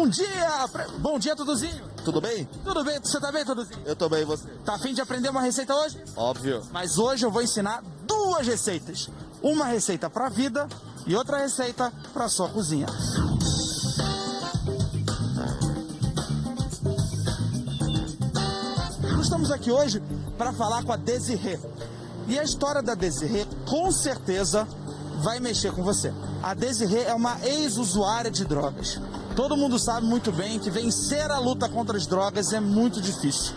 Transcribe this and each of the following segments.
Bom dia! Bom dia, Duduzinho! Tudo bem? Tudo bem? Você tá bem, Duduzinho? Eu tô bem, e você? Tá a fim de aprender uma receita hoje? Óbvio. Mas hoje eu vou ensinar duas receitas. Uma receita pra vida e outra receita pra sua cozinha. Nós estamos aqui hoje para falar com a Desirê. E a história da Desirê, com certeza, vai mexer com você. A Desirê é uma ex-usuária de drogas. Todo mundo sabe muito bem que vencer a luta contra as drogas é muito difícil.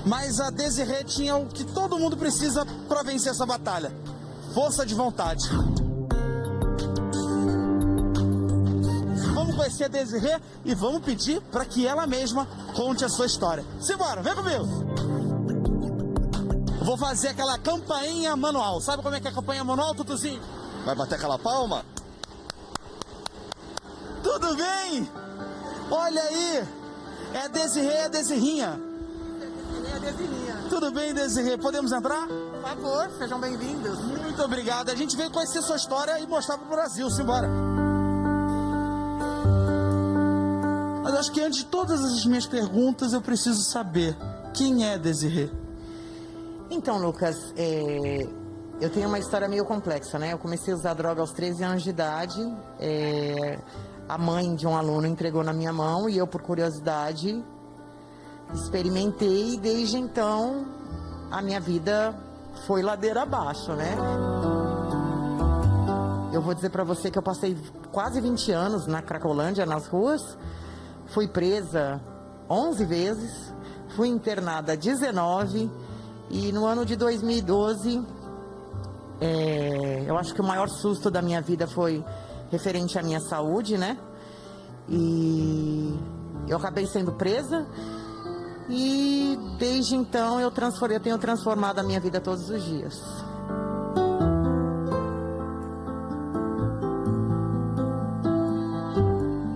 Mas a Desirê tinha o que todo mundo precisa para vencer essa batalha: força de vontade. Vamos conhecer a Desirê e vamos pedir para que ela mesma conte a sua história. Simbora, vem comigo! Vou fazer aquela campainha manual. Sabe como é que é a campainha manual, Tutuzinho? Vai bater aquela palma? Tudo bem? Olha aí! É a Desirê, é a Desirrinha. É a Desirrinha. Tudo bem, Desirê? Podemos entrar? Por favor, sejam bem-vindos. Muito obrigado. A gente veio conhecer sua história e mostrar pro Brasil. Simbora. Mas acho que antes de todas as minhas perguntas, eu preciso saber quem é Desirê. Então, Lucas, eu tenho uma história meio complexa, né? Eu comecei a usar droga aos 13 anos de idade. A mãe de um aluno entregou na minha mão e eu, por curiosidade, experimentei. E desde então, a minha vida foi ladeira abaixo, né? Eu vou dizer pra você que eu passei quase 20 anos na Cracolândia, nas ruas. Fui presa 11 vezes, fui internada 19 e no ano de 2012, eu acho que o maior susto da minha vida foi referente à minha saúde, né? E eu acabei sendo presa e desde então eu tenho transformado a minha vida todos os dias.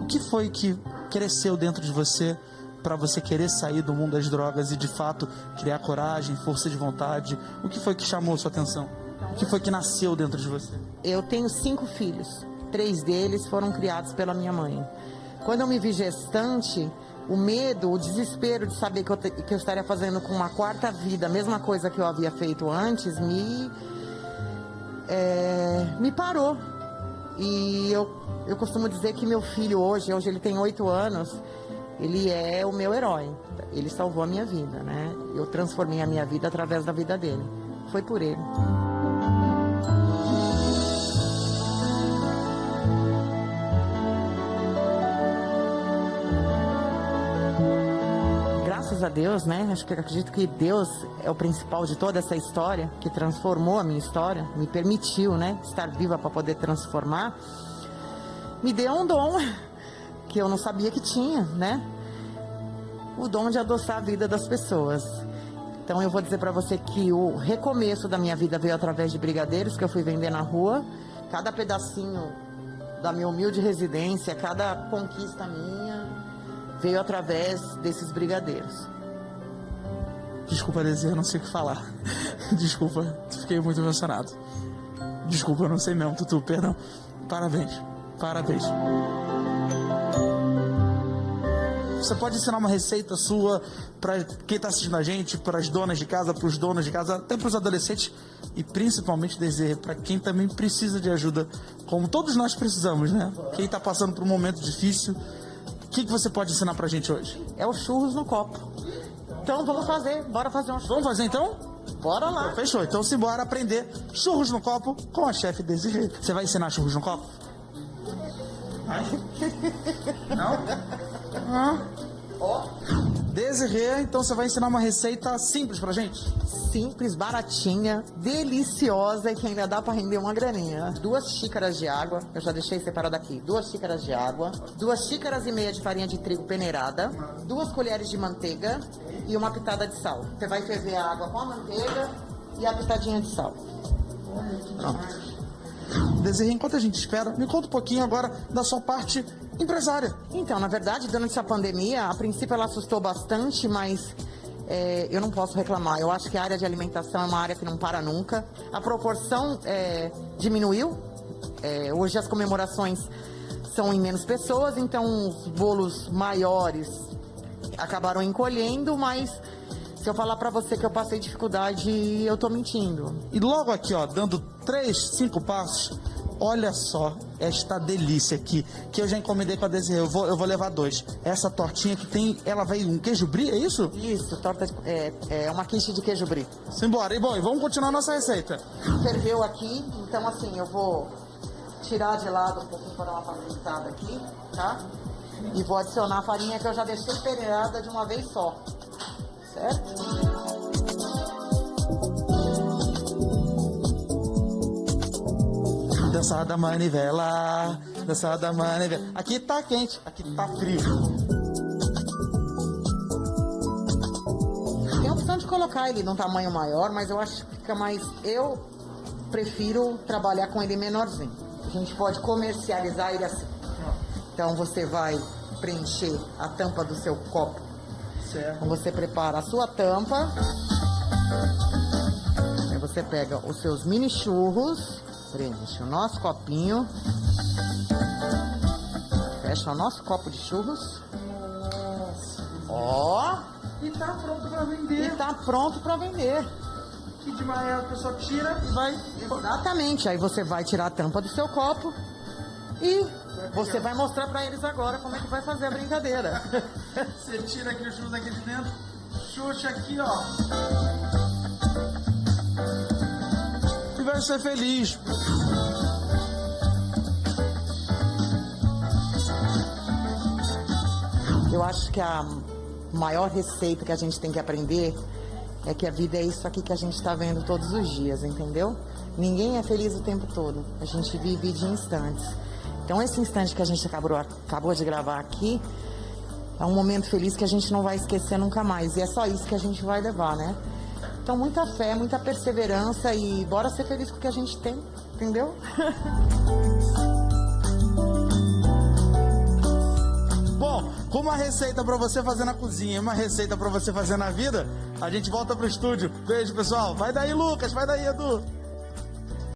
O que foi que cresceu dentro de você para você querer sair do mundo das drogas e de fato criar coragem, força de vontade? O que foi que chamou a sua atenção? O que foi que nasceu dentro de você? Eu tenho 5 filhos, 3 deles foram criados pela minha mãe. Quando eu me vi gestante, o medo, o desespero de saber que eu estaria fazendo com uma quarta vida a mesma coisa que eu havia feito antes, me parou. E eu costumo dizer que meu filho hoje ele tem 8 anos, ele é o meu herói. Ele salvou a minha vida, né? Eu transformei a minha vida através da vida dele. Foi por ele. Graças a Deus, né? Acredito que Deus é o principal de toda essa história, que transformou a minha história, me permitiu, né, estar viva para poder transformar. Me deu um dom que eu não sabia que tinha, né? O dom de adoçar a vida das pessoas. Então eu vou dizer para você que o recomeço da minha vida veio através de brigadeiros que eu fui vender na rua. Cada pedacinho da minha humilde residência, cada conquista minha veio através desses brigadeiros. Desculpa, Desirê, eu não sei o que falar. Desculpa, fiquei muito emocionado. Desculpa, eu não sei mesmo, Tutu, perdão. Parabéns, parabéns. Você pode ensinar uma receita sua para quem está assistindo a gente, para as donas de casa, para os donos de casa, até para os adolescentes e principalmente, Desirê, para quem também precisa de ajuda, como todos nós precisamos, né? Quem está passando por um momento difícil. O que você pode ensinar pra gente hoje? É o churros no copo. Então vamos fazer, bora fazer um churros. Vamos fazer então? Bora lá. Então, fechou, então simbora aprender churros no copo com a chefe Desirê. Você vai ensinar churros no copo? Não? Ó. Desirê, então você vai ensinar uma receita simples pra gente? Simples, baratinha, deliciosa e que ainda dá pra render uma graninha. 2 xícaras de água, eu já deixei separado aqui. 2 xícaras de água, 2 xícaras e meia de farinha de trigo peneirada, 2 colheres de manteiga e uma pitada de sal. Você vai ferver a água com a manteiga e a pitadinha de sal. Pronto. Desirê, enquanto a gente espera, me conta um pouquinho agora da sua parte empresária. Então, na verdade, durante essa pandemia, a princípio ela assustou bastante, mas eu não posso reclamar. Eu acho que a área de alimentação é uma área que não para nunca. A proporção diminuiu. Hoje as comemorações são em menos pessoas, então os bolos maiores acabaram encolhendo, mas se eu falar pra você que eu passei dificuldade, eu tô mentindo. E logo aqui, ó, dando 3, 5 passos, olha só esta delícia aqui, que eu já encomendei com a Desirê. Eu vou levar 2. Essa tortinha que tem, ela veio um queijo brie, é isso? Isso, torta é uma quiche de queijo brie. Simbora. E bom, e vamos continuar nossa receita. Ferveu aqui, então assim, eu vou tirar de lado um pouquinho para dar uma facilitada aqui, tá? E vou adicionar a farinha que eu já deixei peneirada de uma vez só, certo? Dançar da manivela, dançar da manivela. Aqui tá quente, aqui tá frio. Tem a opção de colocar ele num tamanho maior, mas eu acho que fica mais... Eu prefiro trabalhar com ele menorzinho. A gente pode comercializar ele assim. Então você vai preencher a tampa do seu copo. Certo. Então você prepara a sua tampa. Aí você pega os seus mini churros, preenche o nosso copinho. Fecha o nosso copo de churros. Ó! E tá pronto pra vender. E tá pronto para vender. Que de manhã a pessoa tira e vai... Exatamente. Aí você vai tirar a tampa do seu copo e você vai mostrar para eles agora como é que vai fazer a brincadeira. Você tira aqui o churros aqui de dentro, xuxa aqui, ó. E vai ser feliz. Eu acho que a maior receita que a gente tem que aprender é que a vida é isso aqui que a gente está vendo todos os dias, entendeu? Ninguém é feliz o tempo todo. A gente vive de instantes. Então esse instante que a gente acabou de gravar aqui é um momento feliz que a gente não vai esquecer nunca mais. E é só isso que a gente vai levar, né? Então muita fé, muita perseverança e bora ser feliz com o que a gente tem, entendeu? Bom, com uma receita pra você fazer na cozinha e uma receita pra você fazer na vida, a gente volta pro estúdio. Beijo, pessoal. Vai daí, Lucas. Vai daí, Edu.